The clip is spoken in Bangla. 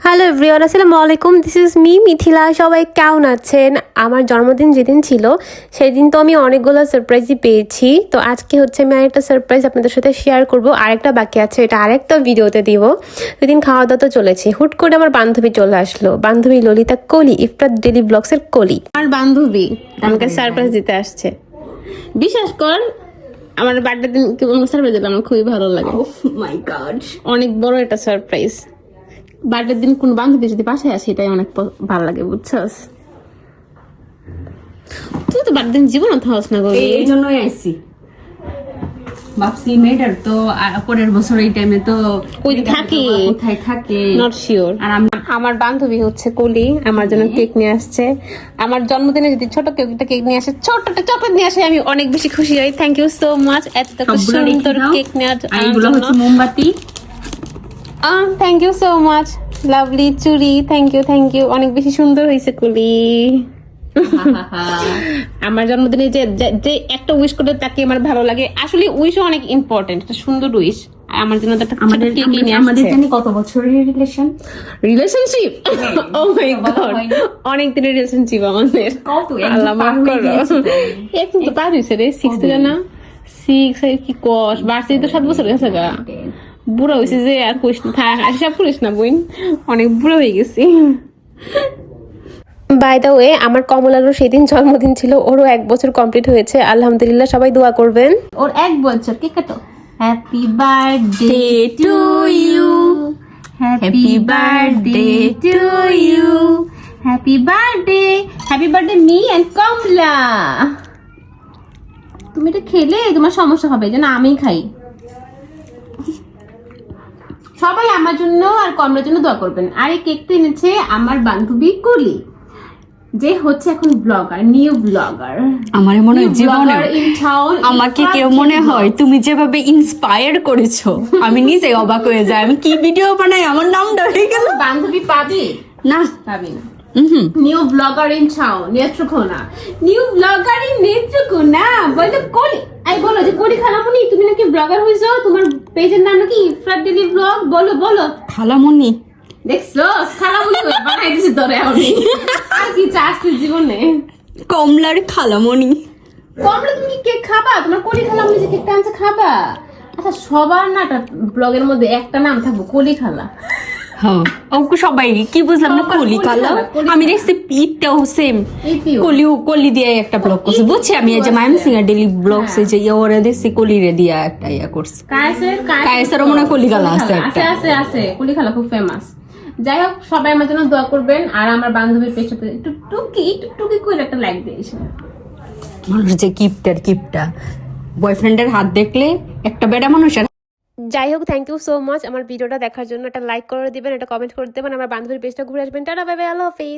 হ্যালো এভরিওয়ান, আসসালামু আলাইকুম। This is me Mithila. সবাই কেমন আছেন? আমার জন্মদিন যেদিন ছিল সেদিন তো আমি অনেকগুলো সারপ্রাইজই পেয়েছি। তো আজকে হচ্ছে আমি আরেকটা সারপ্রাইজ আপনাদের সাথে শেয়ার করব। আরেকটা বাকি আছে, এটা আরেকটা ভিডিওতে দিব। সেদিন খাওয়া দাওয়া তো চলেছে, হুট করে আমার বান্ধবী চলে আসলো, বান্ধবী ললিতা কলি, ইফরাত ডেলি ব্লগসের কলি। আমার বান্ধবী আমাকে সারপ্রাইজ দিতে আসছে। বিশ্বাস কর, আমার বার্থডে দিন সারপ্রাইজ দিলাম, আমার খুবই ভালো লাগে। Oh my god. অনেক বড় একটা সারপ্রাইজ। বার্থডের দিন কোন বান্ধবী যদি বাসায় আসে এটাই অনেক ভালো লাগে, বুঝছস? তুই তো বার্থডে দিন জীবন থাকস না গো। এই জন্যই আইছি, ভাবছি মেয়েটার তো পরের বছর এই টাইমে তো কোথায় থাকে নট শিওর। আর আমি আমার বান্ধবী হচ্ছে কলি, আমার জন্য কেক নিয়ে আসছে। আমার জন্মদিনে যদি ছোট কেক নিয়ে আসে, ছোট একটা চকলেট নিয়ে আসে, আমি অনেক বেশি খুশি হই। থ্যাংক ইউ সো মাচ এত সুন্দর কেক নেওয়ার জন্য। এইগুলো হচ্ছে মোমবাতি। Thank you so much, lovely churi. Thank you, অনেক বেশি সুন্দর হয়েছে কলি। আমার জন্মদিনে যে একটা উইশ করে তাকে আমার ভালো লাগে। আসলে উইশও অনেক ইম্পর্টেন্ট, একটা সুন্দর উইশ। আমার জন্য আমাদের জানি কত বছরের রিলেশনশিপ। ও মাই গড, অনেক দিনের রিলেশনশিপ আমাদের। আল্লাহ মাফ করো, এখন তো পার হয়েছে রে, 6 থেকে না 6 কি কস বাড়ছে তো 7 বছর গেছে গা। বুড়া হয়েছে যে আর কইস না, থাক হিসাব করিস না বোন, অনেক বুড়া হয়ে গেছি। বাই দ্য ওয়ে, আমার কমলারও সেদিন জন্মদিন ছিল, ওরও 1 বছর কমপ্লিট হয়েছে। আলহামদুলিল্লাহ, সবাই দোয়া করবেন। ওর 1 বছর, কেক কাটো। Happy birthday to you, happy birthday to you, happy birthday me and Kamala. তুমি এটা খেলে তোমার সমস্যা হবে, যেন আমি খাই। সবাই আমার জন্য আর কমলার জন্য দোয়া করবেন। আর এই কেকটা এনেছে আমার বান্ধবী কলি, যে হচ্ছে এখন ব্লগার, নিউ ব্লগার। আমার মনে হয় জীবনে আমাকে কেউ মনে হয় তুমি যেভাবে ইন্সপায়ার করেছো, আমি নিজে অবাক হয়ে যাই। আমি কি ভিডিও বানাই, আমার নামটা হয়ে গেল। বান্ধবী পাবি না, পাবি না। New blogger in town, Netrokona. New blogger in Netrokona. বলো কলি, আই বলো যে কলি খালামুনি, তুমি নাকি ব্লগার হইছো, তোমার পেজের নাম নাকি ইফরাত ডেলি ব্লগ। বলো খালামুনি। দেখছো, খালামুনি কই বানাই দিছি তোরে আমি। আর কি চাস তুই জীবনে? কমলার খালামুনি। কমলা, তুমি কি কেক খাবা? তোমার কলি খালামুনি যে কেকটা আনছে খাবা? আচ্ছা, সবার না ব্লগের মধ্যে একটা নাম থাকবো, কলি খালা। হ্যাঁ, সবাই কি বুঝলাম না, কলি খালা। আমি দেখছি পিঠটাও সেম কলি দিয়ে একটা ব্লগ করছে, বুঝছি আমি। এই যে মাইম সিঙ্গার ডেলি ব্লগস, যে ওরা দেখছি কলিরে দিয়া একটা ইয়া করছে। কায়েসের মনে হয় কলি খালা আছে একটা। আছে কলি খালা খুব ফেমাস। যাই হোক, সবাই আমার জন্য দোয়া করবেন। আর আমার বান্ধবীর পেছনে একটু টুকি করে একটা লাইক দিয়েছে। মানুষ যে কিপটা বয়ফ্রেন্ডের হাত দেখলে একটা বেটা মানুষের। যাই হোক, থ্যাংক ইউ সো মাচ আমার ভিডিওটা দেখার জন্য। একটা লাইক করে দিবেন, একটা কমেন্ট করে দেবেন, আমার বান্ধবীর পেজটা ঘুরে আসবেন। টাটা, বাই বাই, আল্লাহ হাফেজ।